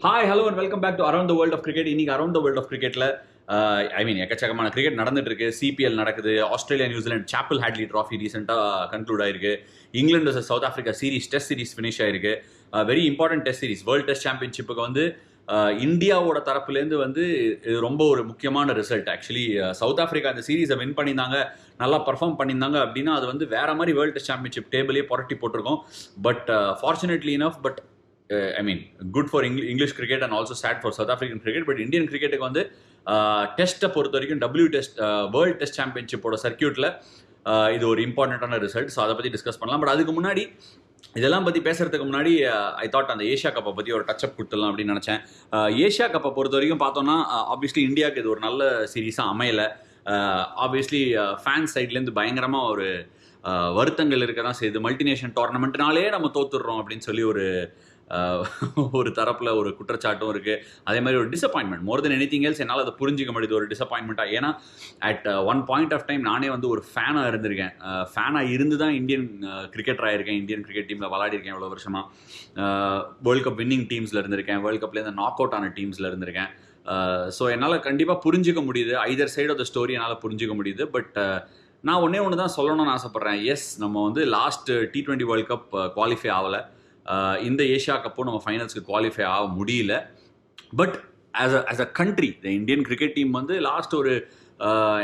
Hi hello and welcome back to around the world of cricket. இன்னைக்கு around the world of கிரிக்கெட்டில் எக்கச்சக்கமான cricket நடந்துட்டு இருக்கு. CPL நடக்குது, Australia New Zealand Chappell Hadlee trophy ரீசெண்டாக conclude ஆயிருக்கு. England versus South Africa series test series finish ஆயிருக்கு. Very important test series. World test சாம்பியன்ஷிப்புக்கு வந்து இந்தியாவோட தரப்புலேருந்து வந்து இது ரொம்ப ஒரு முக்கியமான ரிசல்ட். ஆக்சுவலி சவுத் ஆஃப்ரிக்கா அந்த சீரீஸை வின் பண்ணியிருந்தாங்க, நல்லா பர்ஃபார்ம் பண்ணியிருந்தாங்க அப்படின்னா அது வந்து வேற மாதிரி வேர்ல்டு டெஸ்ட் சாம்பியன்ஷிப் டேபிளே புரட்டி போட்டிருக்கோம். But fortunately enough good for English cricket and also sad for South African cricket. But Indian கிரிக்கெட்டுக்கு வந்து டெஸ்ட்டை பொறுத்த வரைக்கும் வேர்ல்டு டெஸ்ட் சாம்பியன்ஷிப்போட சர்க்கியூட்டில் இது ஒரு இம்பார்ட்டண்ட்டான ரிசல்ட். ஸோ அதை பற்றி டிஸ்கஸ் பண்ணலாம். பட் அதுக்கு முன்னாடி இதெல்லாம் பற்றி பேசுறதுக்கு முன்னாடி ஐ தாட் அந்த ஏஷியா கப்பை பற்றி ஒரு டச்சப் கொடுத்துடலாம் அப்படின்னு நினச்சேன். ஏஷியா கப்பை பொறுத்த வரைக்கும் பார்த்தோன்னா ஆப்வியஸ்லி இந்தியாவுக்கு இது ஒரு நல்ல சீரீஸாக அமையலை. ஆப்வியஸ்லி ஃபேன்ஸ் சைட்லேருந்து பயங்கரமாக ஒரு வருத்தங்கள் இருக்க தான் செய்யுது. மல்டிநேஷனல் டோர்னமெண்ட்னாலே நம்ம தோத்துடுறோம் அப்படின்னு சொல்லி ஒரு தரப்பில் ஒரு குற்றச்சாட்டும் இருக்குது. அதே மாதிரி ஒரு disappointment more than anything else. என்னால் அதை புரிஞ்சிக்க முடியுது ஒரு டிசப்பாயின்மெண்ட்டாக. ஏன்னா at one point of time நானே வந்து ஒரு ஃபேனாக இருந்திருக்கேன். ஃபேனாக இருந்து தான் இந்தியன் கிரிக்கெட்டராக இருக்கேன். இந்தியன் கிரிக்கெட் டீமில் விளையாடிருக்கேன் இவ்வளோ வருஷமாக. வேர்ல்டு கப் வின்னிங் டீம்ஸில் இருந்திருக்கேன். வேர்ல்டு கப்லேருந்து நாக் அவுட் ஆன டீம்ஸில் இருந்திருக்கேன். ஸோ என்னால் கண்டிப்பாக புரிஞ்சிக்க முடியுது. Either side of the story என்னால் புரிஞ்சிக்க முடியுது. பட் நான் ஒன்று தான் சொல்லணும்னு ஆசைப்பட்றேன். எஸ், நம்ம வந்து last T20 world cup qualify ஆகலை. இந்த ஏஷியா கப்பும் நம்ம ஃபைனல்ஸ்க்கு குவாலிஃபை ஆக முடியல. But as a country the Indian cricket team வந்து லாஸ்ட் ஒரு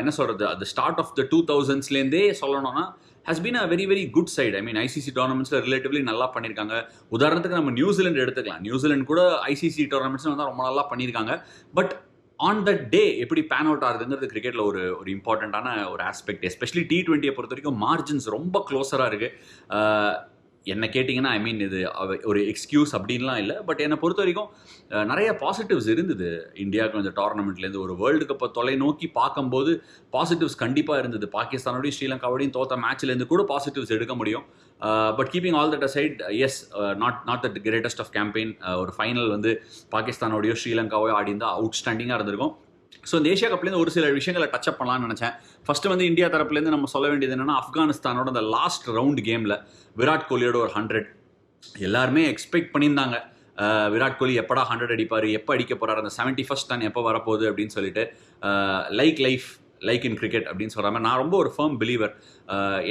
என்ன சொல்கிறது, அந்த ஸ்டார்ட் ஆஃப் த 2000ஸ்லேருந்தே சொல்லணும்னா has been a very very good side. I mean ICC டோர்னமெண்ட்ஸில் ரிலேட்டிவ்லி நல்லா பண்ணியிருக்காங்க. உதாரணத்துக்கு நம்ம நியூசிலாந்து எடுத்துக்கலாம். நியூசிலாந்து கூட ஐசிசி டோர்னமெண்ட்ஸில் வந்து ரொம்ப நல்லா பண்ணியிருக்காங்க. பட் ஆன் த டே எப்படி பேன் அவுட் ஆகுதுங்கிறது கிரிக்கெட்டில் ஒரு இம்பார்ட்டண்ட்டான ஒரு ஆஸ்பெக்ட். எஸ்பெஷலி T20 பொறுத்த வரைக்கும் மார்ஜின்ஸ் ரொம்ப க்ளோஸராக இருக்குது. என்ன கேட்டிங்கன்னா இது ஒரு எக்ஸ்கியூஸ் அப்படின்லாம் இல்லை. பட் என்னை பொறுத்த வரைக்கும் நிறைய பாசிட்டிவ்ஸ் இருந்தது இந்தியாவுக்கு இந்த டோர்னமெண்ட்லேருந்து. ஒரு வேர்ல்டு கப்பை தொலைநோக்கி பார்க்கும்போது பாசிட்டிவ்ஸ் கண்டிப்பாக இருந்தது. பாகிஸ்தானோடையும் ஸ்ரீலங்காவோடையும் தோற்ற மேட்ச்லேருந்து கூட பாசிட்டிவ்ஸ் எடுக்க முடியும். But keeping all that aside, yes, not the greatest of campaign. ஒரு ஃபைனல் வந்து பாகிஸ்தானோடையோ ஸ்ரீலங்காவோ ஆடி இருந்தால் அவுட்ஸ்டாண்டிங்காக இருந்திருக்கும். ஸோ இந்த ஏஷியா கப்லேருந்து ஒரு சில விஷயங்களை டச்சப் பண்ணலாம்னு நினச்சேன். ஃபஸ்ட்டு வந்து இந்தியா தரப்புலேருந்து நம்ம சொல்ல வேண்டியது என்னென்னா, ஆப்கானிஸ்தானோட அந்த லாஸ்ட் ரவுண்ட் கேமில் விராட் கோலியோட ஒரு 100 எல்லாருமே எக்ஸ்பெக்ட் பண்ணியிருந்தாங்க. விராட் கோலி எப்படா 100 அடிப்பார், எப்போ அடிக்க போகிறார், அந்த 71st ரன் எப்போ வரப்போகுது அப்படின்னு சொல்லிட்டு லைக் இன் கிரிக்கெட் அப்படின்னு சொல்கிற மாதிரி நான் ரொம்ப ஒரு ஃபர்ம் பிலீவர்.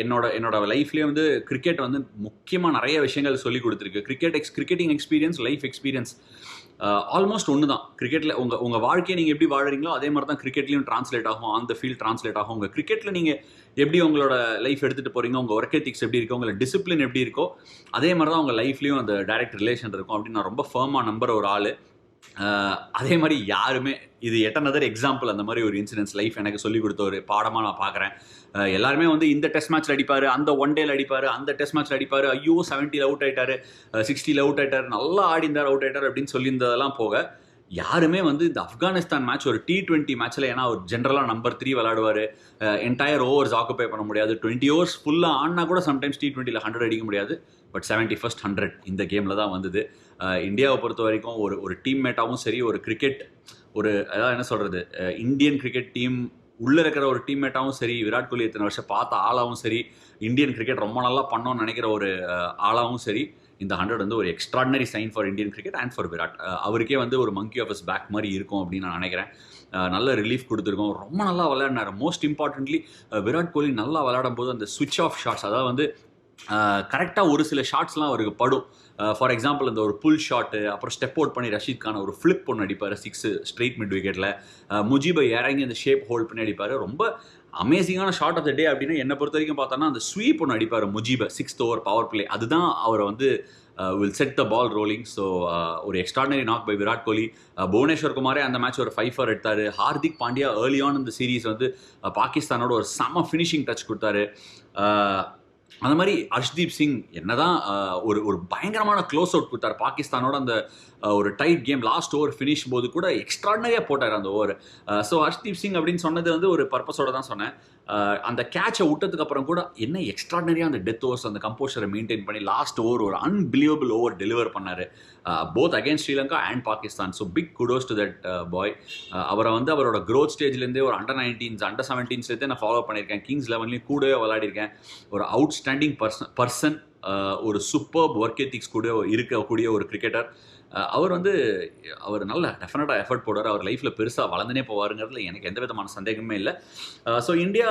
என்னோட லைஃப்லேயே வந்து கிரிக்கெட் வந்து முக்கியமாக நிறைய விஷயங்கள் சொல்லி கொடுத்துருக்கு. Cricketing experience, life experience almost ஒன்று தான். கிரிக்கெட்டில் உங்கள் வாழ்க்கையை நீங்கள் எப்படி வாழறீங்களோ அதே மாதிரி தான் கிரிக்கெட்லையும் ட்ரான்ஸ்லேட் ஆகும், ஆன் த ஃபீல்ட் ட்ரான்ஸ்லேட் ஆகும். உங்கள் கிரிக்கெட்டில் நீங்கள் எப்படி உங்களோட லைஃப் எடுத்துகிட்டு போகிறீங்க, உங்கள் ஒர்க் எத்திக்ஸ் எப்படி இருக்கோ, உங்களோட டிசிப்ளின் எப்படி இருக்கோ, அதே மாதிரி தான் உங்கள் லைஃப்லேயும் அந்த டைரக்ட் ரிலேஷன் இருக்கும் அப்படின்னு நான் ரொம்ப ஃபர்மாக நம்புகிற ஒரு ஆள். அதே மாதிரி யாருமே இது எட்டனதர் எக்ஸாம்பிள். அந்த மாதிரி ஒரு இன்சிடென்ட்ஸ் லைஃப் எனக்கு சொல்லிக் கொடுத்த ஒரு பாடமாக நான் பார்க்குறேன். எல்லாருமே வந்து இந்த டெஸ்ட் மேட்ச்சில் அடிப்பார், அந்த ஒன் டேல அடிப்பார், அந்த டெஸ்ட் மேட்ச்சில் அடிப்பார், ஐயோ 70 அவுட் ஆயிட்டார், 60 அவுட் ஆயிட்டார், நல்லா ஆடிந்தார், அவுட் ஆயிட்டார் அப்படின்னு சொல்லியிருந்ததெல்லாம் போக, யாருமே வந்து இந்த ஆப்கானிஸ்தான் மேட்ச் ஒரு T20 மேட்ச்சில், ஏன்னா ஒரு ஜென்ரலாக நம்பர் 3 விளையாடுவார், என்டையர் ஓவர்ஸ் ஆக்குபை பண்ண முடியாது, 20 ஓவர்ஸ் ஃபுல்லாக ஆடினா கூட சம்டைம்ஸ் T20ல 100 அடிக்க முடியாது. பட் 71st 100 இந்த கேமில் தான் வந்தது. இந்தியாவை பொறுத்த வரைக்கும் ஒரு டீம்மேட்டாகவும் சரி, ஒரு கிரிக்கெட் அதாவது என்ன சொல்கிறது, இந்தியன் கிரிக்கெட் டீம் உள்ளே இருக்கிற ஒரு டீம்மேட்டாகவும் சரி, விராட் கோலி இத்தனை வருஷம் பார்த்த ஆளாகவும் சரி, இந்தியன் கிரிக்கெட் ரொம்ப நல்லா பண்ணோன்னு நினைக்கிற ஒரு ஆளாகவும் சரி, இந்த 100 வந்து ஒரு extraordinary sign for Indian cricket and for Virat. அவருக்கே வந்து ஒரு மங்கி ஆஃப் ஹிஸ் பேக் மாதிரி இருக்கும் அப்படின்னு நான் நினைக்கிறேன். நல்ல ரிலீஃப் கொடுத்துருக்கோம். ரொம்ப நல்லா விளையாடினார். மோஸ்ட் இம்பார்ட்டன்ட்லி விராட் கோலி நல்லா விளையாடும் போது அந்த சுவிட்ச் ஆஃப் ஷாட்ஸ், அதாவது வந்து கரெக்டாக ஒரு சில ஷாட்ஸ்லாம் அவருக்கு படும். ஃபார் எக்ஸாம்பிள் இந்த ஒரு புல் ஷாட்டு, அப்புறம் ஸ்டெப் அவுட் பண்ணி ரஷீத் கான் ஒரு ஃப்ளிப் ஒன்று அடிப்பார் 6 ஸ்ட்ரெயிட் மிட் விக்கெட்டில். முஜிபை இறங்கி அந்த ஷேப் ஹோல்ட் பண்ணி அடிப்பார். ரொம்ப அமேசிங்கான ஷாட் ஆஃப் த டே அப்படின்னா என்னை பொறுத்த வரைக்கும் பார்த்தோன்னா அந்த ஸ்வீப் ஒன்று அடிப்பார் முஜிபை 6th ஓவர் பவர் பிளே. அதுதான் அவரை வந்து will set the ball rolling. So ஒரு extraordinary knock by Virat Kohli. Bhuvneshwar குமாரே அந்த மேட்ச் ஒரு 5 for எடுத்தார். ஹார்திக் பாண்டியா ஏர்லி ஆன் இந்த சீரீஸ் வந்து பாகிஸ்தானோட ஒரு செம ஃபினிஷிங் டச் கொடுத்தாரு. அந்த மாதிரி ஹர்ஷ்தீப் சிங் என்னதான் ஒரு பயங்கரமான க்ளோஸ் அவுட் கொடுத்தார் பாகிஸ்தானோட. அந்த ஒரு tight game last over finish போது கூட எக்ஸ்ட்ராடினரியாக போட்டார் அந்த ஓவர். ஸோ ஹர்ஷ்தீப் சிங் அப்படின்னு சொன்னது வந்து ஒரு பர்பஸோட தான் சொன்னேன். அந்த கேட்சை விட்டதுக்கு அப்புறம் கூட என்ன எக்ஸ்ட்ராடினரியாக அந்த டெத் ஓவர்ஸ் அந்த கம்போஷரை மெயின்டைன் பண்ணி லாஸ்ட் ஓவர் ஒரு அன்பிலீவபிள் ஓவர் டெலிவர் பண்ணார், both against Sri Lanka and Pakistan. So big kudos to that boy. அவரை வந்து அவரோட க்ரோத் ஸ்டேஜ்லேருந்தே ஒரு அண்டர் 19s அண்டர் 17ஸ்லேருந்தே நான் ஃபாலோ பண்ணியிருக்கேன். கிங்ஸ் 11லையும் கூடவே விளையாடிருக்கேன். ஒரு அவுட்ஸ்டாண்டிங் பர்சன், ஒரு சூப்பர்ப் ஒர்க் எத்திக்ஸ் கூட இருக்கக்கூடிய ஒரு கிரிக்கெட்டர். அவர் வந்து அவர் நல்ல டெஃபினட்டாக எஃபர்ட் போடுவார். அவர் லைஃப்பில் பெருசாக வளர்ந்துனே போவாருங்கிறதுல எனக்கு எந்த விதமான சந்தேகமே இல்லை. ஸோ இந்தியா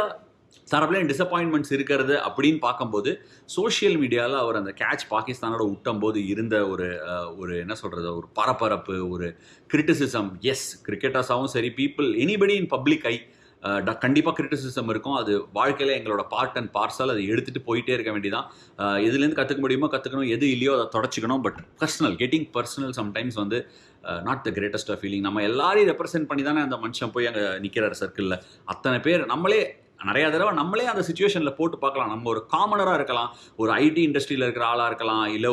தரப்புலையும் டிசப்பாயின்மெண்ட்ஸ் இருக்கிறது அப்படின்னு பார்க்கும்போது சோஷியல் மீடியாவில் அவர் அந்த கேட்ச் பாகிஸ்தானோட விட்டும்போது இருந்த ஒரு என்ன சொல்கிறது, ஒரு பரபரப்பு, ஒரு கிரிட்டிசிசம். எஸ், கிரிக்கெட்டர்ஸாகவும் சரி, people anybody in public I கண்டிப்பாக கிரிட்டிசிசம் இருக்கும். அது வாழ்க்கையில் எங்களோட பார்ட் அண்ட் பார்சல். அதை எடுத்துகிட்டு போயிட்டே இருக்க வேண்டியதான். எதுலேருந்து கற்றுக்க முடியுமோ கற்றுக்கணும், எது இல்லையோ அதை தொடச்சிக்கணும். பட் கெட்டிங் பர்சனல் சம்டைம்ஸ் வந்து not the greatest of feeling. நம்ம எல்லாரையும் ரெப்ரசென்ட் பண்ணி தானே அந்த மனுஷன் போய் அங்கே நிற்கிறார் சர்க்கிளில். அத்தனை பேர் நம்மளே நிறையா தடவை நம்மளே அந்த சுச்சுவேஷனில் போட்டு பார்க்கலாம். நம்ம ஒரு காமனராக இருக்கலாம், ஒரு ஐடி இண்டஸ்ட்ரியில் இருக்கிற ஆளாக இருக்கலாம், இல்லை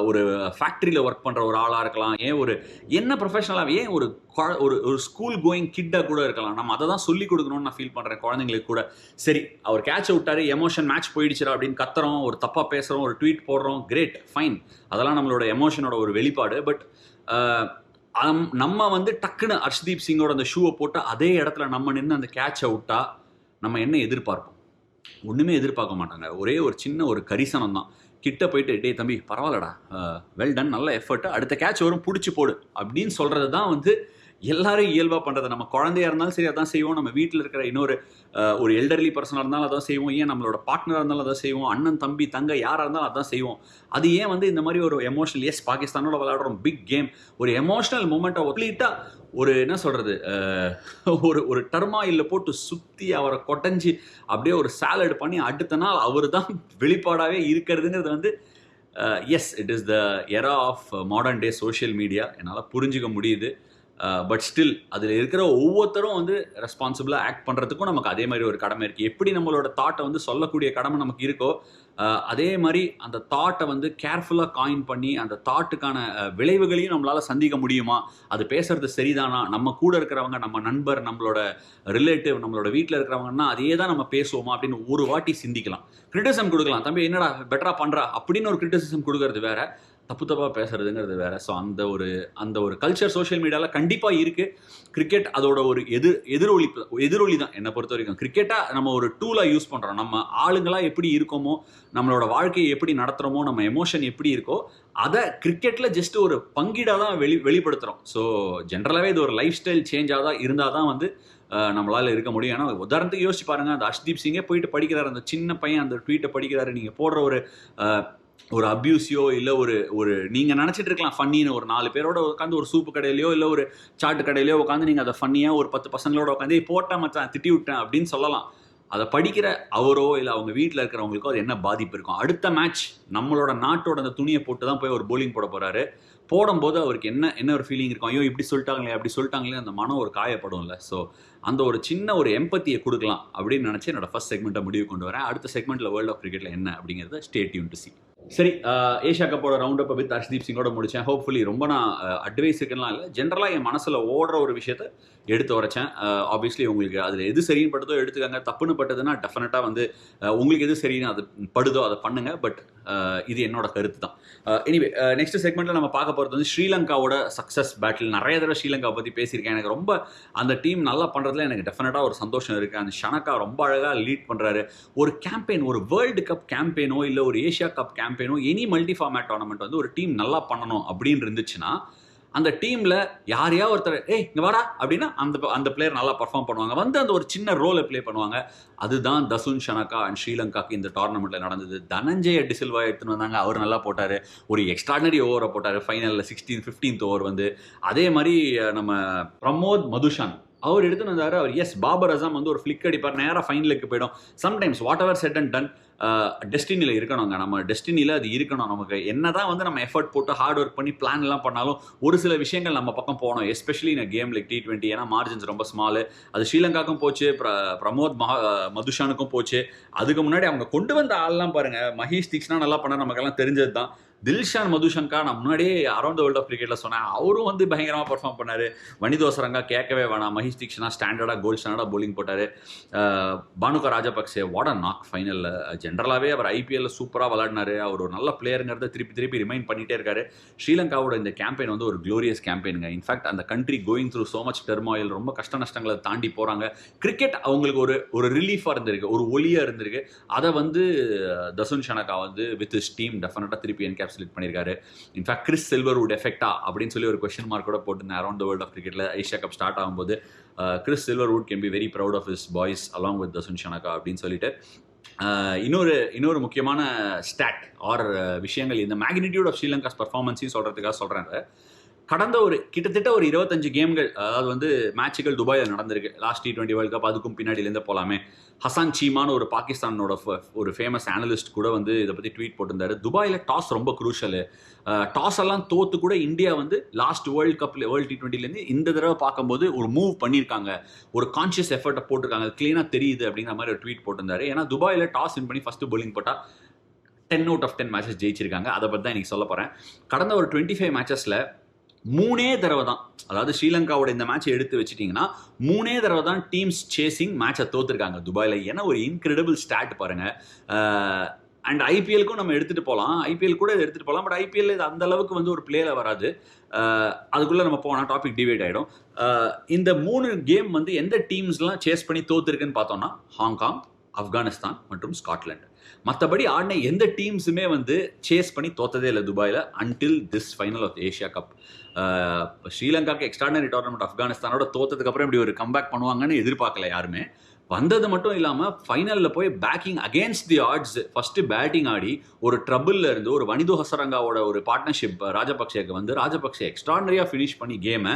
ஒரு ஃபேக்ட்ரியில் ஒர்க் பண்ணுற ஒரு ஆளாக இருக்கலாம், ஏன் ஒரு என்ன ப்ரொஃபஷனலாக, ஏன் ஒரு ஒரு ஸ்கூல் கோயிங் கிட்டாக கூட இருக்கலாம். நம்ம அதை தான் சொல்லிக் கொடுக்கணும்னு நான் ஃபீல் பண்ணுறேன் குழந்தைங்களுக்கு கூட. சரி, அவர் கேட்சை விட்டார், எமோஷன் மேட்ச் போயிடுச்சுரா அப்படின்னு கத்துறோம், ஒரு தப்பாக பேசுகிறோம், ஒரு ட்வீட் போடுறோம், கிரேட், ஃபைன், அதெல்லாம் நம்மளோட எமோஷனோட ஒரு வெளிப்பாடு. பட் நம்ம வந்து டக்குன்னு ஹர்ஷ்தீப் சிங்கோட அந்த ஷூவை போட்டு அதே இடத்துல நம்ம நின்று அந்த கேட்சை விட்டா நம்ம என்ன எதிர்பார்ப்போம்? ஒன்றுமே எதிர்பார்க்க மாட்டாங்க. ஒரே ஒரு சின்ன ஒரு கரிசனம் தான். கிட்ட போயிட்டு, டே தம்பி பரவாயில்லடா, வெல் டன், நல்ல எஃபர்ட், அடுத்த கேட்ச் வரும், பிடிச்சி போடு அப்படின்னு சொல்கிறது தான் வந்து எல்லாரும் இயல்பாக பண்ணுறது. நம்ம குழந்தையாக இருந்தாலும் சரி அதான் செய்வோம், நம்ம வீட்டில் இருக்கிற இன்னொரு ஒரு எல்டர்லி பர்சனாக இருந்தாலும் அதான் செய்வோம், ஏன் நம்மளோட பார்ட்னராக இருந்தாலும் அதான் செய்வோம், அண்ணன் தம்பி தங்க யாராக இருந்தாலும் அதான் செய்வோம். அது ஏன் வந்து இந்த மாதிரி ஒரு எமோஷனல், எஸ் பாகிஸ்தானோட விளையாடுறோம், பிக் கேம், ஒரு எமோஷனல் மூமெண்ட்டை கம்ப்ளீட்டாக ஒரு என்ன சொல்கிறது, ஒரு டர்மாயிலில் போட்டு சுற்றி அவரை கொட்டஞ்சி அப்படியே ஒரு சாலட் பண்ணி அடுத்த நாள் அவர் தான் வெளிப்பாடாகவே இருக்கிறதுங்கிறது வந்து yes, it is the era of modern day social media. என்னால் புரிஞ்சிக்க முடியுது. பட் ஸ்டில் அதில் இருக்கிற ஒவ்வொருத்தரும் வந்து ரெஸ்பான்சிபிளாக ஆக்ட் பண்ணுறதுக்கும் நமக்கு அதே மாதிரி ஒரு கடமை இருக்குது. எப்படி நம்மளோட தாட்டை வந்து சொல்லக்கூடிய கடமை நமக்கு இருக்கோ, அதே மாதிரி அந்த தாட்டை வந்து கேர்ஃபுல்லாக காயின் பண்ணி அந்த தாட்டுக்கான விளைவுகளையும் நம்மளால் சந்திக்க முடியுமா, அது பேசுறது சரிதானா, நம்ம கூட இருக்கிறவங்க, நம்ம நண்பர், நம்மளோட ரிலேட்டிவ், நம்மளோட வீட்டில் இருக்கிறவங்கன்னா அதே தான் நம்ம பேசுவோமா அப்படின்னு ஒரு வாட்டி சிந்திக்கலாம். கிரிட்டிசிசம் கொடுக்கலாம், தம்பி என்னடா பெட்டராக பண்ணுறா அப்படின்னு ஒரு கிரிட்டிசிசம் கொடுக்கறது வேற, தப்பாக பேசுறதுங்கிறது வேற. ஸோ அந்த ஒரு கல்ச்சர் சோஷியல் மீடியாவில் கண்டிப்பாக இருக்குது. கிரிக்கெட் அதோட ஒரு எதிரொலி தான் என்னை பொறுத்த வரைக்கும். கிரிக்கெட்டாக நம்ம ஒரு டூலாக யூஸ் பண்ணுறோம். நம்ம ஆளுங்களாக எப்படி இருக்கோமோ, நம்மளோட வாழ்க்கையை எப்படி நடத்துகிறோமோ, நம்ம எமோஷன் எப்படி இருக்கோ, அதை கிரிக்கெட்டில் ஜஸ்ட் ஒரு பங்கீடாக தான் வெளிப்படுத்துகிறோம். ஸோ ஜென்ரலாகவே இது ஒரு லைஃப் ஸ்டைல் சேஞ்சாக தான் இருந்தால் தான் வந்து நம்மளால் இருக்க முடியும். ஏன்னா உதாரணத்துக்கு யோசிச்சு பாருங்கள், அந்த ஹர்ஷ்தீப் சிங்கே போயிட்டு படிக்கிறார், அந்த சின்ன பையன் அந்த ட்வீட்டை படிக்கிறாரு. நீங்கள் போடுற ஒரு அப்யூஸியோ இல்லை ஒரு நீங்கள் நினச்சிட்டு இருக்கலாம் ஃபன்னின்னு, ஒரு 4 பேரோட உட்காந்து ஒரு சூப்பு கடையிலையோ இல்லை ஒரு சாட்டு கடையிலையோ உட்காந்து நீங்கள் அதை ஃபன்னியாக ஒரு 10 பசங்களோட உட்காந்து போட்டா மச்சான் திட்டி விட்டேன் அப்படின்னு சொல்லலாம். அதை படிக்கிற அவரோ இல்லை அவங்க வீட்டில் இருக்கிறவங்களுக்கோ அது என்ன பாதிப்பு இருக்கும்? அடுத்த மேட்ச் நம்மளோட நாட்டோட அந்த துணியை போட்டு தான் போய் ஒரு போலிங் போட போகிறாரு. போடும்போது அவருக்கு என்ன ஒரு ஃபீலிங் இருக்கும்? ஐயோ இப்படி சொல்லிட்டாங்களே அப்படி சொல்லிட்டாங்களே, அந்த மனம் ஒரு காயப்படும்ல. ஸோ அந்த ஒரு சின்ன ஒரு எம்பத்தியை கொடுக்கலாம் அப்படின்னு நினச்சி என்னோட ஃபர்ஸ்ட் செக்மெண்ட்டை முடிவு கொண்டு வரேன். அடுத்த செக்மெண்ட்டில் வேர்ல்ட் ஆஃப் கிரிக்கெட்டில் என்ன அப்படிங்கிறத ஸ்டே டியூன் டு சி. சரி, ஏஷியா கப்போட ரவுண்ட் அப் வித் ஹர்ஷ்தீப் சிங்கோட முடித்தேன். ஹோப்ஃபுல்லி ரொம்ப நான் அட்வைஸ் இருக்குலாம் இல்லை, ஜென்ரலாக என் மனசில் ஓடுற ஒரு விஷயத்தை எடுத்து வரைச்சேன். ஆப்வியஸ்லி உங்களுக்கு அதில் எது சரின்னு படுதோ எடுத்துக்காங்க, தப்புன்னு பட்டதுன்னா டெஃபினட்டாக வந்து உங்களுக்கு எது சரின்னு அது படுதோ அதை பண்ணுங்கள். பட் இது என்னோட கருத்து தான். எனிவே நெக்ஸ்ட் செக்மெண்ட்டில் நம்ம பார்க்க போகிறது வந்து ஸ்ரீலங்காவோட சக்ஸஸ் பேட்டில். நிறைய தடவை ஸ்ரீலங்காவை பற்றி பேசியிருக்கேன். எனக்கு ரொம்ப அந்த டீம் நல்லா பண்ணுறதுல எனக்கு டெஃபினட்டாக ஒரு சந்தோஷம் இருக்குது. அந்த ஷனக்கா ரொம்ப அழகாக லீட் பண்ணுறாரு. ஒரு கேம்பெயின், ஒரு வேர்ல்டு கப் கேம்பெயினோ இல்லை ஒரு ஏஷியா கப் கேம்பெயினோ, எனி மல்டி ஃபார்மேட் டோர்னமெண்ட் வந்து ஒரு டீம் நல்லா பண்ணணும் அப்படின்னு இருந்துச்சுன்னா அந்த டீமில் யாரையா ஒருத்தர் இங்கே வாடா அப்படின்னா அந்த பிளேயர் நல்லா பர்ஃபார்ம் பண்ணுவாங்க, வந்து அந்த ஒரு சின்ன ரோலை ப்ளே பண்ணுவாங்க. அதுதான் தசுன் ஷனக்கா அண்ட் ஸ்ரீலங்காக்கு இந்த டோர்னமெண்ட்டில் நடந்தது. தனஞ்சய டிசில்வா எடுத்துன்னு வந்தாங்க, அவர் நல்லா போட்டார், ஒரு எக்ஸ்ட்ராடனரி ஓவரை போட்டார் ஃபைனலில் 15th ஓவர் வந்து. அதே மாதிரி நம்ம பிரமோத் மதுஷான் அவர் எடுத்துன்னு வந்தார். அவர் எஸ் பாபர் அசாம் வந்து ஒரு ஃப்ளிக் அடிப்பார், நேராக ஃபைனலுக்கு போயிடும். Sometimes whatever said and done டெஸ்டினியில் இருக்கணுங்க. நம்ம டெஸ்டினியில் அது இருக்கணும். நமக்கு என்ன தான் வந்து நம்ம எஃபர்ட் போட்டு ஹார்ட் ஒர்க் பண்ணி பிளான்லாம் பண்ணாலும் ஒரு சில விஷயங்கள் நம்ம பக்கம் போகணும். எஸ்பெஷலி இந்த கேம் லைக் T20, ஏன்னா மார்ஜின்ஸ் ரொம்ப ஸ்மாலு. அது ஸ்ரீலங்காவுக்கும் போச்சு, பிரமோத் மதுஷானுக்கும் போச்சு. அதுக்கு முன்னாடி அவங்க கொண்டு வந்த ஆள்லாம் பாருங்கள், மஹேஷ் தீக்ஷனா நல்லா பண்ண நமக்கெல்லாம் தெரிஞ்சது தான். தில்ஷான் மதுஷங்கா நான் முன்னாடியே அரௌண்ட் த வேர்ல்ட் ஆஃப் கிரிக்கெட்டில் சொன்னேன், அவரும் வந்து பயங்கரமாக பர்ஃபார்ம் பண்ணார். வனிதோசரங்கா கேட்கவே வேணாம், மஹேஷ் தீக்ஷனா ஸ்டாண்டர்டாக கோல்ட் ஸ்டாண்டர்டாக போலிங் போட்டார். Bhanuka Rajapaksa what a knock ஃபைனலில். ஜென்ரலாகவே அவர் ஐபிஎல்ல சூப்பராக விளையாடினார். அவர் ஒரு நல்ல பிளேயருங்கிறத திருப்பி ரிமைண்ட் பண்ணிகிட்டே இருக்காரு. ஸ்ரீலங்காவோட இந்த கேம்பெயின் வந்து ஒரு க்ளோரியஸ் கேம்பெயினுங்க. இன்ஃபேக்ட் அந்த country going through so much டெர்மாயில், ரொம்ப கஷ்ட நஷ்டங்களை தாண்டி போகிறாங்க. கிரிக்கெட் அவங்களுக்கு ஒரு ரிலீஃபாக இருந்திருக்கு, ஒரு ஒலியாக இருந்திருக்கு. அதை வந்து தசுன் ஷனக்கா வந்து வித் ஹிஸ் டீம் டெஃபினட்டாக திருப்பி என்கேப்சுலேட் என்கேப்சுலேட் பண்ணியிருக்காரு. இன்ஃபேக்ட் கிறிஸ் சில்வர்வுட் எஃபெக்டா அப்படின்னு சொல்லி ஒரு கொஸ்டின் மார்க் கூட போட்டுருந்தேன் அரௌண்ட் த வேர்ல்ட் ஆஃப் கிரிக்கெட்டில் ஏஷியா கப் ஸ்டார்ட் ஆகும்போது. Chris Silverwood can be very proud of his boys along with Dasun Shanaka அப்படின்னு சொல்லிட்டு. இன்னொரு முக்கியமான ஸ்டாட் ஆர் விஷயங்கள் இந்த மேக்னிடியூட் ஆஃப் ஸ்ரீலங்காஸ் பர்ஃபார்மன்ஸையும் சொல்கிறதுக்காக சொல்கிறேன். கடந்த கிட்டத்தட்ட ஒரு 25 கேம்கள், அதாவது வந்து மேட்சுகள் துபாயில் நடந்திருக்கு. லாஸ்ட் T20 வேர்ல்ட் கப் அதுக்கும் பின்னாடியிலேருந்து போகலாமே. ஹசான் சீமான ஒரு பாகிஸ்தானோட ஒரு ஃபேமஸ் அனலிஸ்ட் கூட வந்து இதை பற்றி ட்வீட் போட்டிருந்தாரு. துபாயில் டாஸ் ரொம்ப குரூஷலு. டாஸ் எல்லாம் தோத்து கூட இந்தியா வந்து லாஸ்ட் வேர்ல்டு கப்பில் வேர்ல்டு T20லேருந்து இந்த தடவை பார்க்கும்போது ஒரு மூவ் பண்ணியிருக்காங்க, ஒரு கான்ஷியஸ் எஃபர்ட்டை போட்டிருக்காங்க, க்ளீனாக தெரியுது அப்படிங்கிற மாதிரி ஒரு ட்வீட் போட்டிருந்தாரு. ஏன்னா துபாயில் டாஸ் வின் பண்ணி ஃபஸ்ட்டு bowling போட்டால் 10 out of 10 மேட்சஸ் ஜெயிச்சிருக்காங்க. அதை பற்றி தான் இன்றைக்கி சொல்ல போகிறேன். கடந்த ஒரு 25 மேட்சஸில் 3 தடவை தான், அதாவது ஸ்ரீலங்காவோட இந்த மேட்சை எடுத்து வச்சுட்டிங்கன்னா 3 தடவை தான் டீம்ஸ் சேசிங் மேட்சை தோத்துருக்காங்க துபாயில். ஏன்னா ஒரு இன்க்ரெடிபிள் ஸ்டாட் பாருங்கள். அண்ட் ஐபிஎல்க்கும் நம்ம எடுத்துகிட்டு போகலாம், ஐபிஎல் கூட எடுத்துகிட்டு போகலாம். பட் ஐபிஎல் இது அந்த அளவுக்கு வந்து ஒரு பிளேயில் வராது. அதுக்குள்ளே நம்ம போனால் டாபிக் டிவைட் ஆகிடும். இந்த 3 கேம் வந்து எந்த டீம்ஸ்லாம் சேஸ் பண்ணி தோத்துருக்குன்னு பார்த்தோம்னா ஹாங்காங், ஆப்கானிஸ்தான் மற்றும் ஸ்காட்லாந்து. மற்றபடி ஆடின எந்த டீம்ஸுமே வந்து சேஸ் பண்ணி தோத்ததே இல்லை துபாயில் until this final of Asia cup. ஸ்ரீலங்காவுக்கு எக்ஸ்ட்ராடனரி டோர்னமெண்ட் ஆப்கானிஸ்தானோட தோத்ததுக்கப்புறம் இப்படி ஒரு கம்பேக் பண்ணுவாங்கன்னு எதிர்பார்க்கல யாருமே. வந்தது மட்டும் இல்லாமல் ஃபைனலில் போய் backing against the odds first batting ஆடி ஒரு ட்ரபிளில் இருந்து ஒரு வனிது ஹசரங்காவோட ஒரு பார்ட்னர்ஷிப் ராஜபக்சேக்கு வந்து ராஜபக்சே எக்ஸ்ட்ராடனரியாக ஃபினிஷ் பண்ணி கேமை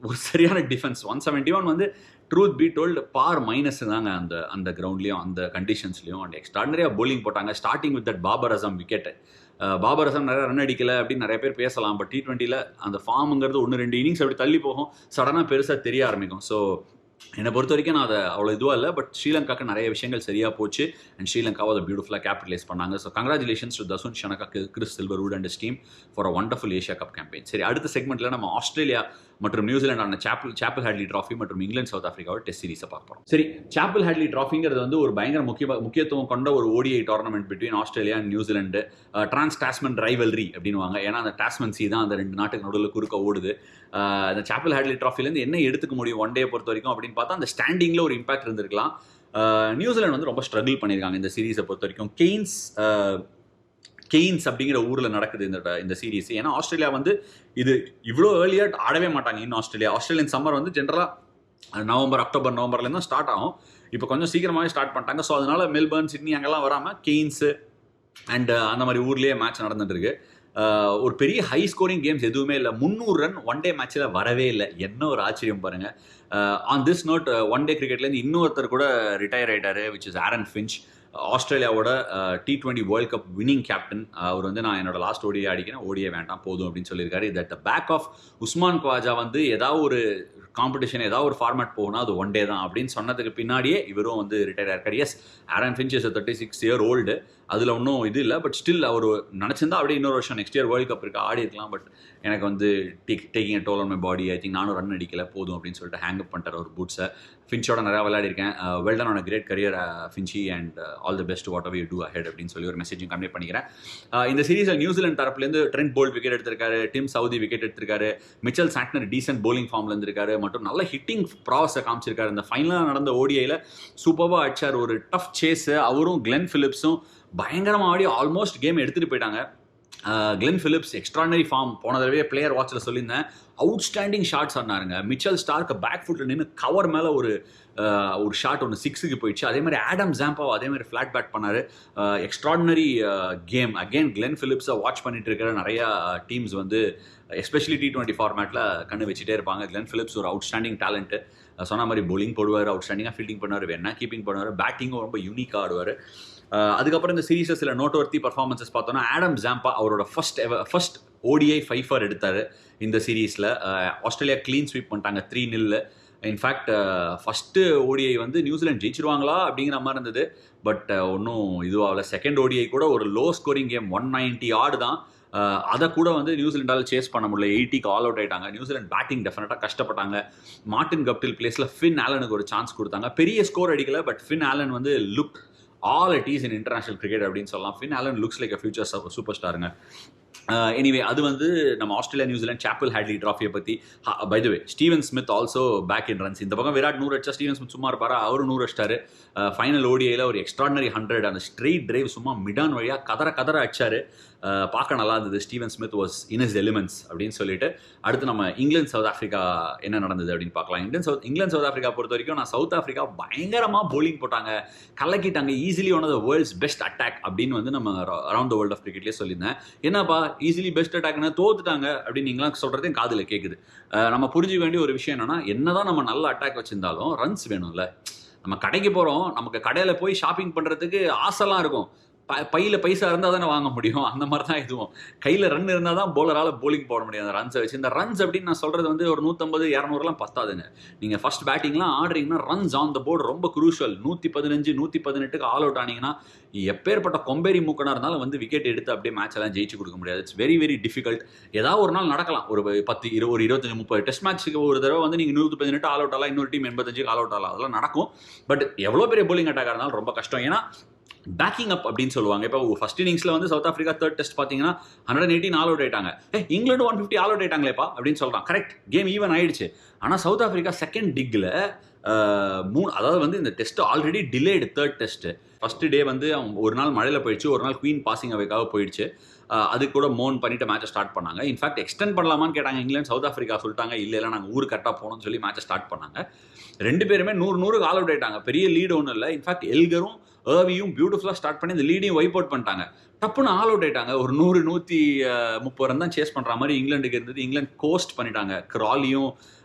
ஒரு சரியான டிஃபென்ஸ் 171 வந்து ட்ரூத் பி டோல்டு பார் மைனஸ் தாங்க அந்த கிரவுண்ட்லேயும் அந்த கண்டிஷன்ஸ்லையும். அண்ட் எக்ஸ்ட்ராடனரியாக bowling போட்டாங்க. Starting with that Babar Azam wicket. Babar Azam நிறைய ரன் அடிக்கலை அப்படின்னு நிறைய பேர் பேசலாம். பட் T20யில் அந்த ஃபார்முங்கிறது 1-2 இன்னிங்ஸ் அப்படி தள்ளி போகும், சடனாக பெருசாக தெரிய ஆரம்பிக்கும். ஸோ என்னை பொறுத்த வரைக்கும் நான் அதை அவ்வளோ இதுவாக இல்லை. பட் ஸ்ரீலங்காவுக்கு நிறைய விஷயங்கள் சரியாக போச்சு அண்ட் ஸ்ரீலங்காவை அதை பியூட்டிஃபுல்லாக கேபிட்டலைஸ் பண்ணாங்க. So congratulations to Dasun Shanaka, Chris Silverwood and his team for a wonderful Asia cup campaign. சரி, அடுத்த செக்மெண்ட்டில் நம்ம ஆஸ்திரேலியா மற்றும் நியூசிலாண்டான சாப்பல் ஹேட்லி ட்ராஃபி மற்றும் இங்கிலாந்து சவுத் ஆஃப்ரிக்காவோட டெஸ்ட் சீரிஸை பார்ப்போம். சரி, சாப்பல் ஹேட்லி ட்ராஃபிங்கிறது வந்து ஒரு பயங்கர முக்கியத்துவம் கொண்ட ஒரு ODI tournament between Australia and New Zealand. Trans டாஸ்மன் rivalry அப்படின்வாங்க. ஏன்னா அந்த டாஸ்மன் சி தான் அந்த 2 நாட்டுக்கு நடுவில் குறுக்க ஓடுது. இந்த சாப்பல் ஹேட்லி ட்ராஃபிலேருந்து என்ன எடுத்துக்க முடியும் ஒன் டே பொறுத்த வரைக்கும் அப்படின்னு பார்த்தா அந்த ஸ்டாண்டிங்கில் ஒரு இம்பாக்ட் இருந்திருக்கலாம். நியூசிலாந்து வந்து ரொம்ப ஸ்ட்ரகிள் பண்ணியிருக்காங்க இந்த சீரீஸை பொறுத்த வரைக்கும். கெய்ன்ஸ் அப்படிங்கிற ஊரில் நடக்குது இந்த சீரீஸ். ஏன்னா ஆஸ்திரேலியா வந்து இது இவ்வளோ ஏர்லியாக ஆடவே மாட்டாங்க. இன்னும் ஆஸ்திரேலியன் சம்மர் வந்து ஜென்ரலாக நவம்பர்லேருந்து தான் ஸ்டார்ட் ஆகும். இப்போ கொஞ்சம் சீக்கிரமாகவே ஸ்டார்ட் பண்ணிட்டாங்க. ஸோ அதனால மெல்பர்ன், சிட்னி அங்கெல்லாம் வராமல் கெய்ன்ஸு அண்ட் அந்த மாதிரி ஊர்லேயே மேட்ச் நடந்துட்டு இருக்கு. ஒரு பெரிய ஹை ஸ்கோரிங் கேம்ஸ் எதுவுமே இல்லை. 300 ரன் ஒன் டே மேட்ச்சில் வரவே இல்லை. என்ன ஒரு ஆச்சரியம் பாருங்கள். On this note one day கிரிக்கெட்லேருந்து இன்னொருத்தர் கூட ரிட்டையர் ஆகிட்டார், விச் இஸ் ஆரன் ஃபின்ச். ஆஸ்திரேலியாவோட T20 world cup winning captain. அவர் வந்து நான் என்னோட லாஸ்ட் ODI அடிக்கிறேன், ODI வேண்டாம் போதும் அப்படின்னு சொல்லியிருக்காரு. That the back of Usman Khawaja வந்து ஏதாவது ஒரு காம்படிஷன் ஏதாவது ஒரு ஃபார்மேட் போகணும் அது ஒன் டே தான் அப்படின்னு சொன்னதுக்கு பின்னாடியே இவரும் வந்து ரிட்டையர் ஆயிருக்காரு. Yes, Aaron Finch is 36 year old. அதில் ஒன்றும் இது இல்லை. பட் ஸ்டில் அவர் நினச்சிருந்தா அப்படியே இன்னொரு வருஷம் நெக்ஸ்ட் இயர் வேர்ல்டு கப் இருக்கு ஆடி இருக்கலாம். பட் எனக்கு வந்து taking toll on my body, I think நானும் ரன் அடிக்கல போதும் அப்படின்னு சொல்லிட்டு ஹேங் அப் பண்ணிட்டார் ஒரு பூட்ஸை. ஃபின்ச்சோட நிறையா விளையாடிருக்கேன். Well done on a great career Finchy and all the best whatever you do ahead அப்படின்னு சொல்லி ஒரு மெசேஜும் கன்வே பண்ணிக்கிறேன். இந்த சீரீஸில் நியூசிலாந்து தரப்புலேருந்து ட்ரெண்ட் போல்ட் விக்கெட் எடுத்திருக்காரு, டிம் சவுதி விக்கெட் எடுத்திருக்காரு, மிச்சல் சாட்னர் டீசென்ட் bowling ஃபார்மில் இருந்திருக்காரு மற்றும் நல்ல ஹிட்டிங் ப்ராவஸை காமிச்சிருக்காரு. இந்த ஃபைனலாக நடந்த ODIயில் சூப்பராக அடிச்சார். ஒரு டஃப் சேஸு. அவரும் கிளென் ஃபிலிப்ஸும் பயங்கரமாக ஆடி ஆல்மோஸ்ட் கேம் எடுத்துகிட்டு போயிட்டாங்க. Glenn Phillips extraordinary form. போன தடவை பிளேயர் வாட்சில் சொல்லியிருந்தேன், அவுட்ஸ்டாண்டிங் ஷாட்ஸ் ஆனாருங்க. மிச்சல் ஸ்டார்க்கு பேக் ஃபுட்டில் நின்று கவர் மேலே ஒரு ஷாட் ஒன்று 6க்கு போயிடுச்சு. அதே மாதிரி ஆடம் ஜாம்பாவோ அதே மாதிரி ஃப்ளாட் பேட் பண்ணார். Extraordinary game. அகெயின் கிளென் ஃபிலிப்ஸை வாட்ச் பண்ணிட்டு இருக்கிற நிறையா டீம்ஸ் வந்து எஸ்பெஷலி T20 ஃபார்மேட்டில் கண்ணு வச்சுட்டே இருப்பாங்க. கிளென் ஃபிலிப்ஸ் ஒரு அவுட்ஸ்டாண்டிங் டேலண்ட்டு. சொன்ன மாதிரி bowling போடுவார், அவுட்ஸ்டாண்டிங்காக ஃபீல்டிங் பண்ணுவார், வேணா கீப்பிங் பண்ணுவார், பேட்டிங்கும் ரொம்ப யூனிக்காக ஆடுவார். அதுக்கப்புறம் இந்த சீரீஸில் சில நோட்வர்த்தி பர்ஃபார்மன்ஸஸ் பார்த்தோன்னா ஆடம் ஜாம்பா அவரோட ஃபர்ஸ்ட் ODI 5 எடுத்தார் இந்த சீரீஸில். ஆஸ்திரேலியா க்ளீன் ஸ்வீப் பண்ணிட்டாங்க 3-0. இன்ஃபேக்ட் ஃபஸ்ட்டு ODI வந்து நியூசிலாந்து ஜெயிச்சிருவாங்களா அப்படிங்கிற மாதிரி இருந்தது. பட் ஒன்றும் இதுவாகல. செகண்ட் ODI கூட ஒரு லோ ஸ்கோரிங் கேம் 190 ஆடு தான். அதை கூட வந்து நியூசிலாண்டால் சேஸ் பண்ண முடியல. 80க்கு ஆல் அவுட் ஆகிட்டாங்க. நியூசிலாந்து பேட்டிங் டெஃபினட்டாக கஷ்டப்பட்டாங்க. மார்டின் கப்டில் பிளேஸில் ஃபின் ஆலனுக்கு ஒரு சான்ஸ் கொடுத்தாங்க. பெரிய ஸ்கோர் அடிக்கல. பட் ஃபின் ஆலன் வந்து look all it is in international cricket அப்படின்னு சொல்லலாம். Finn Allen looks like a future super ஸ்டாருங்க. எனிவே அது வந்து நம்ம ஆஸ்திரேலியா நியூசிலாந்து சாப்பல் ஹேட்லி ட்ராஃபியை பற்றி. By the way Steven Smith also back in runs. இந்த பக்கம் விராட் 100 அடிச்சா ஸ்டீவன் ஸ்மித் சும்மா இருப்பாரா, அவரும் 100 அடிச்சிட்டாரு. ஃபைனல் ஓடிஐயில் ஒரு எக்ஸ்ட்ராடனரி 100 அந்த ஸ்ட்ரெயிட் டிரைவ் சும்மா மிடான் வழியாக கதற அடிச்சாரு. பார்க்க நல்லா இருந்தது. Steven Smith was in his elements அப்படின்னு சொல்லிட்டு. அடுத்து நம்ம இங்கிலாந்து சவுத் ஆஃப்ரிக்கா என்ன நடந்தது அப்படின்னு பார்க்கலாம். இங்கிலாந்து சவுத் ஆஃப்ரிக்கா பொறுத்த வரைக்கும் நான் சவுத் ஆஃப்ரிக்கா பயங்கரமாக போலிங் போட்டாங்க, கலக்கிட்டாங்க. Easily one of the world's best attack அப்படின்னு வந்து நம்ம அரௌண்ட் த வேர்ல்ட் ஆஃப் கிரிக்கெட்லேயே சொல்லியிருந்தேன். என்னப்பா ஈஸிலி பெஸ்ட் அட்டாக்னா தோத்துட்டாங்க அப்படின்னு நீங்களாம் சொல்கிறதையும் காதில் கேட்குது. நம்ம புரிஞ்சுக்க வேண்டிய ஒரு விஷயம் என்னன்னா, என்னதான் நம்ம நல்ல அட்டாக் வச்சிருந்தாலும் ரன்ஸ் வேணும்ல. நம்ம கடைக்கு போகிறோம், நமக்கு கடையில் போய் ஷாப்பிங் பண்ணுறதுக்கு ஆசைலாம் இருக்கும். பையில் பைசா இருந்தால் தானே வாங்க முடியும். அந்த மாதிரி தான் இதுவும். கையில் ரன் இருந்தால் தான் போலரால் போலிங் போட முடியும் அந்த ரன்ஸை வச்சு. இந்த ரன்ஸ் அப்படின்னு நான் சொல்கிறது வந்து ஒரு 150 200லாம் பத்தாதுங்க. நீங்கள் ஃபர்ஸ்ட் பேட்டிங்லாம் ஆடுறீங்கன்னா ரன்ஸ் ஆன் த போர்டு ரொம்ப குரூஷியல். 115 118க்கு ஆல் அவுட் ஆனீங்கன்னா எப்பேற்பட்ட கொம்பேரி மூக்கனாக இருந்தாலும் வந்து விக்கெட் எடுத்து அப்படியே மேட்ச் எல்லாம் ஜெயிச்சு கொடுக்க முடியாது. It's very very difficult. ஏதாவது ஒரு நாள் நடக்கலாம். ஒரு 10 ஒரு 25 30 டெஸ்ட் மேட்ச்சுக்கு ஒரு தடவை வந்து நீங்கள் 118 ஆல் அவுட் ஆகலாம், இன்னொரு டீம் 85 ஆல் அவுட் ஆகலாம். அதெல்லாம் நடக்கும். பட் எவ்வளோ பெரிய போலிங் அட்டாக்காக இருந்தாலும் ரொம்ப கஷ்டம். ஏன்னா பேக்கிங் அப் அப்படின்னு சொல்லுவாங்க. இப்போ ஃபர்ஸ்ட் இன்னிங்ஸில் வந்து சவுத் ஆஃப்ரிக்கா தேர்ட் டெஸ்ட் பார்த்தீங்கன்னா 118 ஆல் அவுட் ஆயிட்டாங்க. இங்கிலாந்து 150 ஆல் அவுட் ஆயிட்டாங்களேப்பா அப்படின்னு சொல்கிறான். கரெக்ட், கேம் ஈவன் ஆயிடுச்சு. ஆனால் சவுத் ஆஃப்ரிக்கா செகண்ட் டிக்கில் அதாவது வந்து இந்த test already delayed. Third test first day வந்து ஒரு நாள் மழையில் போயிடுச்சு, ஒரு நாள் குவீன் பாசிங் அவைக்காக போயிடுச்சு. அது கூட மோன் பண்ணிட்டு மேட்சை ஸ்டார்ட் பண்ணாங்க. இன்ஃபேக்ட் எக்ஸ்டெண்ட் பண்ணலாமான்னு கேட்டாங்க இங்கிலாந்து. சவுத் ஆஃப்ரிக்கா சொல்லிட்டாங்க இல்லை நாங்கள் ஊர் கரெக்டாக போகணும்னு சொல்லி மேட்சை ஸ்டார்ட் பண்ணாங்க. 2 பேருமே 100 ஆல் அவுட் ஆயிட்டாங்க. பெரிய லீடு ஒன்றும் இல்லை. இன்ஃபேக்ட் எல்கரும் ஏர்வியும் பியூட்டிஃபுல்லாக ஸ்டார்ட் பண்ணி இந்த லீடையும் வைப் அவுட் பண்ணிட்டாங்க. டப்புன்னு ஆல் அவுட் ஆயிட்டாங்க. ஒரு 100 130 ரன் தான் சேஸ் பண்ணுற மாதிரி இங்கிலாந்துக்கு இருந்தது. இங்கிலாந்து கோஸ்ட் பண்ணிட்டாங்க. கிராலியும்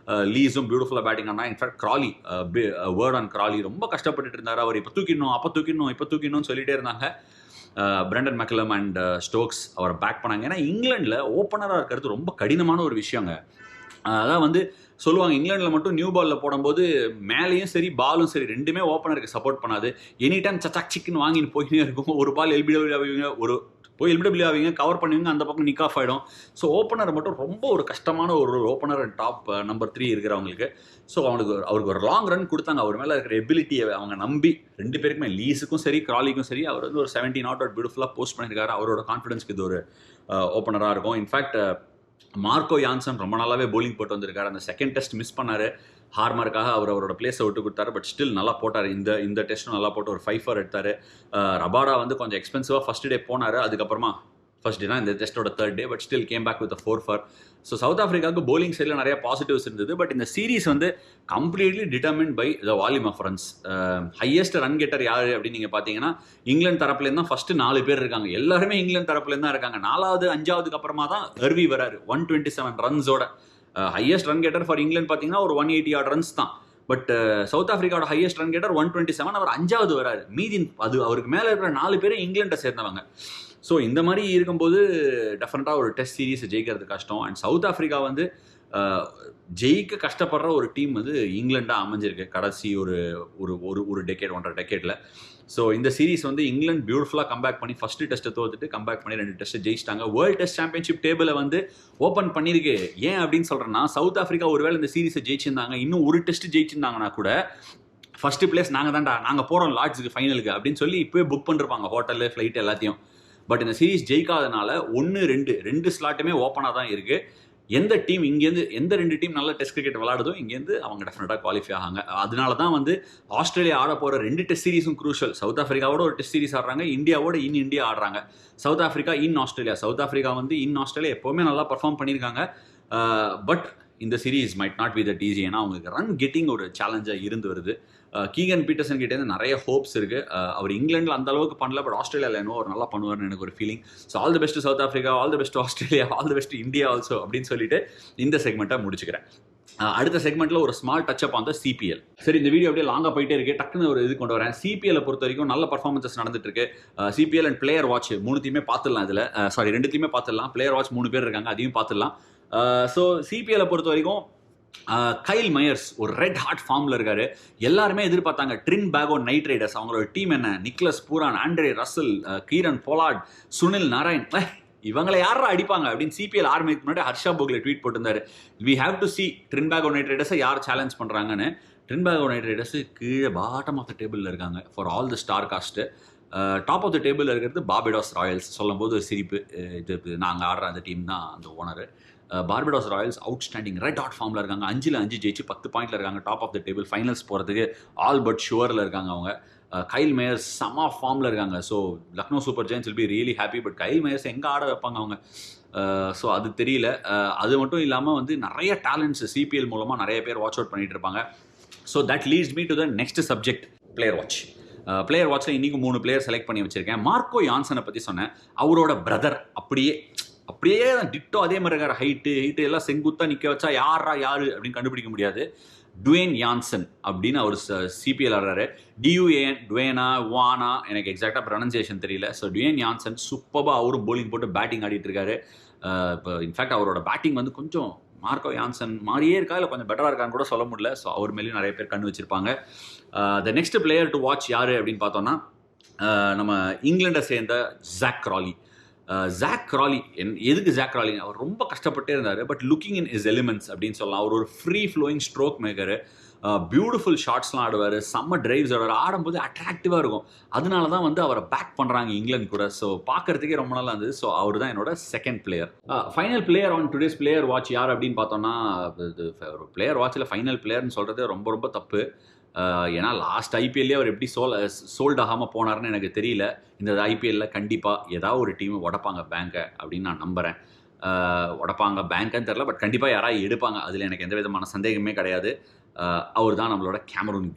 லீஸும் பியூட்டிஃபுல்லாக பேட்டிங் ஆனாங்க. In fact Crawley word on Crawley ரொம்ப கஷ்டப்பட்டுட்டு இருந்தார். அவர் இப்போ தூக்கிடணும் சொல்லிட்டே இருந்தாங்க. பிரெண்டன் மெக்கலம் அண்ட் ஸ்டோக்ஸ் அவரை பேக் பண்ணாங்க. ஏன்னா இங்கிலாண்டில் ஓப்பனராக இருக்கிறது ரொம்ப கடினமான ஒரு விஷயங்க. அதான் வந்து சொல்லுவாங்க இங்கிலாண்டில் மட்டும் நியூ பாலில் போடும்போது மேலேயும் சரி பாலும் சரி ரெண்டுமே ஓப்பனருக்கு சப்போர்ட் பண்ணாது. எனி டைம் சச்சாக் சிக்குன்னு வாங்கின்னு போயினே இருக்கும். ஒரு பால் எல்பிடபிள்யூ ஆவீங்க, ஒரு போய் எல்பிடபிள்யூ ஆவீங்க, கவர் பண்ணுவீங்க, அந்த பக்கம் நிக் ஆஃப் ஆகிடும். ஸோ ஓப்பனர் மட்டும் ரொம்ப ஒரு கஷ்டமான ஒரு ஓப்பனர் டாப் நம்பர் 3 இருக்கிறவங்களுக்கு. ஸோ அவருக்கு ஒரு லாங் ரன் கொடுத்தாங்க. அவர் மேலே இருக்கிற எபிலிட்டியை அவங்க நம்பி 2 பேருக்குமே லீஸுக்கும் சரி கிராலிக்கும் சரி அவர் வந்து ஒரு 70 நாட் அவுட் பியூட்டிஃபுல்லாக போஸ்ட் பண்ணியிருக்காரு. அவரோட கான்ஃபிடன்ஸ்க்கு இது ஒரு ஓப்பனராக இருக்கும். இன்ஃபேக்ட் மார்க்கோ யான்சன் ரொம்ப நாளாவே போலிங் போட்டு வந்திருக்காரு. அந்த செகண்ட் டெஸ்ட் மிஸ் பண்ணாரு. ஹார்மருக்காக அவரோட பிளேஸை விட்டு கொடுத்தாரு. பட் ஸ்டில் நல்லா போட்டார். இந்த டெஸ்ட்டும் நல்லா போட்டு ஒரு 5 எடுத்தார். ரபாடா வந்து கொஞ்சம் எக்ஸ்பென்சிவாக ஃபர்ஸ்ட் டே போனார். அதுக்கப்புறமா ஃபர்ஸ்ட் டேனா இந்த டெஸ்ட்டோட third day, but still came back with 4 so South ஆஃப்ரிக்காவுக்கு போலிங் சைடில் நிறைய பாசிட்டிவ்ஸ் இருந்தது. பட் இந்த சீரீஸ் வந்து completely determined by the volume of runs. Highest run getter யார் அப்படின்னு நீங்கள் பார்த்தீங்கன்னா இங்கிலாந்து தரப்புலேருந்து தான் ஃபர்ஸ்ட் 4 பேர் இருக்காங்க. எல்லாருமே இங்கிலாந்து தரப்புலேருந்து தான் இருக்காங்க. 4வது 5வதுக்கு அப்புறமா தான் எர்வி வராரு 127 ரன்ஸோட. Highest run getter for England பார்த்தீங்கன்னா ஒரு 180 ஆட் ரன்ஸ் தான். பட் சவுத் ஆஃப்ரிக்காவோட ஹையஸ்ட் ரன் கெட்டர் 127. அவர் 5வது வராரு. மீதி அது அவருக்கு மேலே இருக்கிற 4 பேரும் இங்கிலாண்டை சேர்ந்தவங்க. ஸோ இந்த மாதிரி இருக்கும்போது டெஃபினட்டாக ஒரு டெஸ்ட் சீரீஸை ஜெயிக்கிறது கஷ்டம். அண்ட் சவுத் ஆஃப்ரிக்கா வந்து ஜெயிக்க கஷ்டப்படுற ஒரு டீம் வந்து இங்கிலாண்டாக அமைஞ்சிருக்கு கடைசி ஒரு டெக்கேட் 1.5 டெக்கேட்டில். ஸோ இந்த சீரீஸ் வந்து இங்கிலாந்து பியூட்டிஃபுல்லாக கம்பேக் பண்ணி ஃபர்ஸ்ட் டெஸ்ட்டை தோத்துட்டு கம்பேக் பண்ணி 2 டெஸ்ட்டை ஜெயிச்சிட்டாங்க. வேர்ல்டு டெஸ்ட் சாம்பியன்ஷிப் டேபிளை வந்து ஓப்பன் பண்ணியிருக்கு. ஏன் அப்படின்னு சொல்கிறேன்னா சவுத் ஆஃப்ரிக்கா ஒருவேளை இந்த சீரீஸை ஜெயிச்சிருந்தாங்க, இன்னும் ஒரு டெஸ்ட் ஜெயிச்சிருந்தாங்கன்னா கூட ஃபர்ஸ்ட் பிளேஸ் நாங்கள் போகிறோம் லார்ட்ஸுக்கு ஃபைனலுக்கு அப்படின்னு சொல்லி இப்போயே புக் பண்ணிருப்பாங்க ஹோட்டலு ஃப்ளைட் எல்லாத்தையும். பட் இந்த சீரீஸ் ஜெயிக்காதனால 1-2 ஸ்லாட்டுமே ஓப்பனாக தான் இருக்குது. எந்த டீம் இங்கேருந்து எந்த 2 டீம் நல்ல டெஸ்ட் கிரிக்கெட் விளையாடுதோ இங்கேருந்து அவங்க டெஃபினட்டாக குவாலிஃபை ஆகாங்க. அதனால தான் வந்து ஆஸ்திரேலியா ஆட போகிற 2 டெஸ்ட் சீரீஸும் குரூஷியல். சவுத் ஆஃப்ரிக்காவோட ஒரு டெஸ்ட் சீரீஸ் ஆடுறாங்க, இந்தியாவோட இந்தியா ஆடுறாங்க. South Africa Australia. South Africa வந்து ஆஸ்திரேலியா எப்போவுமே நல்லா பர்ஃபார்ம் பண்ணியிருக்காங்க. பட் இந்த series might not be that easy. ஏன்னா அவங்களுக்கு ரன் கெட்டிங் ஒரு சேலஞ்சாக இருந்து வருது. கீகன் பீட்டர்சன் கிட்டேருந்து நிறைய ஹோப்ஸ் இருக்குது. அவர் இங்கிலாண்டில் அந்த அளவுக்கு பண்ணல, பட் ஆஸ்திரேலியாவில் என்ன ஒரு நல்லா பண்ணுவார்னு எனக்கு ஒரு feeling. So all the best south Africa, all the best Australia, all the best India also அப்படின்னு சொல்லிட்டு இந்த செக்மெண்ட்டை முடிச்சுக்கிறேன். அடுத்த செக்மெண்ட்டில் ஒரு small touch-up on the CPL. சரி, இந்த வீடியோ அப்படியே லாங்காக போயிட்டே இருக்கு. டக்குன்னு ஒரு இது கொண்டு வரேன். சிபிஎல்லை பொறுத்த வரைக்கும் நல்ல பர்ஃபார்மன்ஸஸ் நடந்துட்டு இருக்கு. சிபிஎல் அண்ட் பிளேயர் வாட்ச் 3த்தையுமே பார்த்துடலாம். இதில் 2த்தையுமே பார்த்துடலாம். பிளேயர் வாட்ச் 3 பேர் இருக்காங்க, அதையும் பார்த்துடலாம். ஸோ சிபிஎல்லை பொறுத்த வரைக்கும் கைல் மயர்ஸ் ஒரு ரெட் ஹாட் ஃபார்மில் இருக்காரு. எல்லாருமே எதிர்பார்த்தாங்க ட்ரின்பேகோ நைட் ரைடர்ஸ் அவங்களோட டீம் என்ன, Nicholas Pooran, Andre Russell, Kieron Pollard, Sunil Narine, இவங்களை யாரா அடிப்பாங்க அப்படின்னு சிபிஎல் ஆரம்பிக்கு முன்னாடி ஹர்ஷா போக்லே ட்வீட் போட்டிருந்தாரு. We have to see Trinbago Knight ரைடர்ஸை யார் சேலஞ்ச் பண்ணுறாங்கன்னு. ட்ரின்பேகோ நைட் ரைடர்ஸ் கீழே பாட்டம் ஆஃப் த டேபிளில் இருக்காங்க for all the star cast. Top of the table இருக்கிறது பார்படோஸ் ராயல்ஸ். சொல்லும் போது ஒரு சிரிப்பு, இது நாங்கள் ஆடுற அந்த டீம் தான் அந்த owner. Barbados Royals outstanding red hot ஃபார்மில் இருக்காங்க. 5 ஜெயிச்சு 10 பாயிண்டில் இருக்காங்க. Top of the table finals போகிறதுக்கு ஆல் பட் ஷுவரில் இருக்காங்க அவங்க. கைல் மேயர்ஸ் செம ஃபார்மில் இருக்காங்க. So Lucknow super giants will be really happy. But Kyle Mayers எங்கே ஆட வைப்பாங்க அவங்க? ஸோ அது தெரியல. அது மட்டும் இல்லாமல் வந்து நிறைய டேலண்ட்ஸ் சிபிஎல் மூலமாக நிறைய பேர் வாட்ச் அவுட் பண்ணிட்டு இருப்பாங்க. So that leads me to the next subject, player watch. Player வாட்சில் இன்றைக்கி 3 பிளேயர் செலக்ட் பண்ணி வச்சுருக்கேன். மார்க்கோ யான்சனை பற்றி சொன்னேன். அவரோட பிரதர் அப்படியே தான் டிட்டோ அதே மாதிரி இருக்கார். ஹைட்டு எல்லாம் செங்குத்தாக நிற்க வச்சா யார் அப்படின்னு கண்டுபிடிக்க முடியாது. டுவேன் யான்சன் அப்படின்னு அவர் சிபிஎல் ஆடுறாரு. DUAN டுவேனா வானா எனக்கு எக்ஸாக்டாக ப்ரொனன்சியேஷன் தெரியல. ஸோ டுவேன் யான்சன் சூப்பராக அவரும் போலிங் போட்டு பேட்டிங் ஆடிட்டு இருக்காரு. இப்போ இன்ஃபேக்ட் அவரோட பேட்டிங் வந்து கொஞ்சம் மார்க்கோ யான்சன் மாதிரியே இருக்கா, இல்லை கொஞ்சம் பெட்டராக இருக்கான்னு கூட சொல்ல முடியல. ஸோ அவர் மேலேயும் நிறைய பேர் கண்ணு வச்சிருப்பாங்க. The next player to watch யார் அப்படின்னு பார்த்தோன்னா நம்ம இங்கிலாண்டை சேர்ந்த ஜாக் கிராலி. எதுக்கு ஜாக் கிராலி? அவர் ரொம்ப கஷ்டப்பட்டே இருந்தார். But looking in his elements அப்படின்னு சொல்லலாம். அவர் ஒரு free flowing stroke maker. Beautiful ஷாட்ஸ்லாம் ஆடுவார். செம்ம டிரைவ்ஸ் ஆடும்போது அட்ராக்டிவாக இருக்கும். அதனால தான் வந்து அவரை பேக் பண்ணுறாங்க இங்கிலாந்து கூட. ஸோ பார்க்கறதுக்கே ரொம்ப நல்லா இருந்தது. ஸோ அவர் தான் என்னோட second player. Final player on today's player watch யார் அப்படின்னு பார்த்தோன்னா, ஒரு பிளேயர் வாட்சில் ஃபைனல் பிளேயர்னு சொல்கிறது ரொம்ப ரொம்ப தப்பு. ஏன்னா லாஸ்ட் ஐபிஎல்லே அவர் எப்படி சோல்ட் ஆகாமல் போனார்னு எனக்கு தெரியல. இந்த ஐபிஎல்லில் கண்டிப்பாக ஏதாவது ஒரு டீம் உடப்பாங்க பேங்கை அப்படின்னு நான் நம்புகிறேன். உடப்பாங்க பேங்க்குன்னு தெரில, பட் கண்டிப்பாக யாராவது எடுப்பாங்க, அதில் எனக்கு எந்த விதமான சந்தேகமே கிடையாது. அவர் தான் நம்மளோட கேமரூன்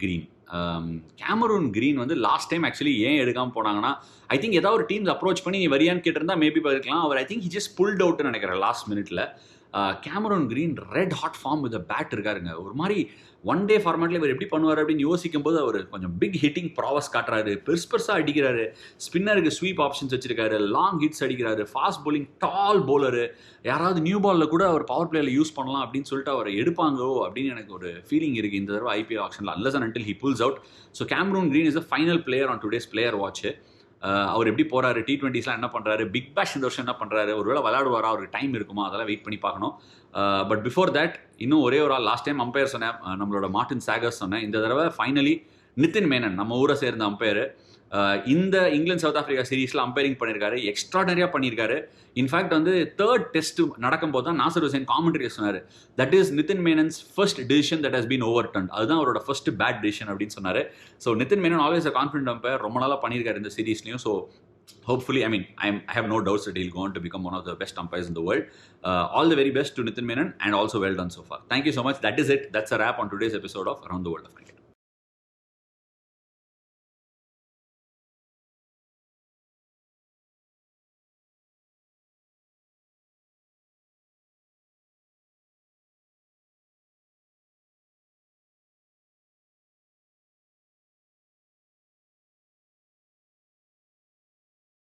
கிரீன் வந்து லாஸ்ட் டைம் ஆக்சுவலி ஏன் எடுக்காமல் போனாங்கன்னா, ஐ திங்க் ஏதாவது ஒரு டீம்ஸ் அப்ரோச் பண்ணி நீ வரியான்னு கேட்டிருந்தா மேபி இருக்கலாம். அவர் I think he just pulled அவுட்னு நினைக்கிறேன் லாஸ்ட் மினிட்ல. Cameron Green red hot form with bat இருக்காருங்க. ஒரு மாதிரி ஒன் டே ஃபார்மேட்டில் இவர் எப்படி பண்ணுவார் அப்படின்னு யோசிக்கும் போது அவர் கொஞ்சம் பிக் ஹிட்டிங் ப்ராவஸ் காட்டுறாரு. பெருசாக அடிக்கிறாரு. ஸ்பின்னருக்கு ஸ்வீப் ஆப்ஷன்ஸ் வச்சிருக்காரு. லாங் ஹிட்ஸ் அடிக்கிறாரு. ஃபாஸ்ட் bowling, டால் bowler. யாராவது நியூ பாலில் கூட அவர் பவர் பிளேயில் யூஸ் பண்ணலாம் அப்படின்னு சொல்லிட்டு அவரை எடுப்பாங்கோ அப்படின்னு எனக்கு ஒரு ஃபீலிங் இருக்குது இந்த தடவை ஐபிஎல் ஆக்ஷனில், unless and until he pulls out. So Cameron Green is the final player on today's player watch. அவர் எப்படி போகிறாரு, T20ஸ்லாம் என்ன பண்ணுறாரு, பிக் பேஷ் இந்த வருஷம் என்ன பண்ணுறாரு, ஒருவேளை விளையாடுவாரா, அவருக்கு டைம் இருக்குமா, அதெல்லாம் வெயிட் பண்ணி பார்க்கணும். பட் பிஃபோர் தட் இன்னும் ஒரே ஒரு ஆள், லாஸ்ட் டைம் அம்பையர் சொன்னேன், நம்மளோட மார்டின் சாகர்ஸ் சொன்னேன். இந்த தடவை ஃபைனலி நிதின் மேனன், நம்ம ஊரை சேர்ந்த அம்பையர், இந்த இங்கிலாந்து சவுத் ஆஃப்ரிக்கா சீரீஸில் அம்பைரிங் பண்ணியிருக்காரு. எக்ஸ்ட்ராடனரியாக பண்ணியிருக்காரு. இன்ஃபேக்ட் வந்து தேர்ட் டெஸ்ட் நடக்கும்போது தான் நாசர் ஹுசேன் காமெண்ட்ரி சொன்னார், that is Nitin Menon's first decision that has been overturn. அதுதான் அவரோட ஃபர்ஸ்ட் பேட் டிசிஷன் அப்படின்னு சொன்னார். So Nitin Menon always a confident umpire, ரொம்ப நாளாக பண்ணியிருக்காரு இந்த சீரீஸ்லையும். So hopefully, I have no doubts that he'll go on to become one of the best umpires in the world. All the very best to Nitin Menon, and also well done so far. Thank you so much. That is it. That's a wrap on today's episode of Around the World of Cricket.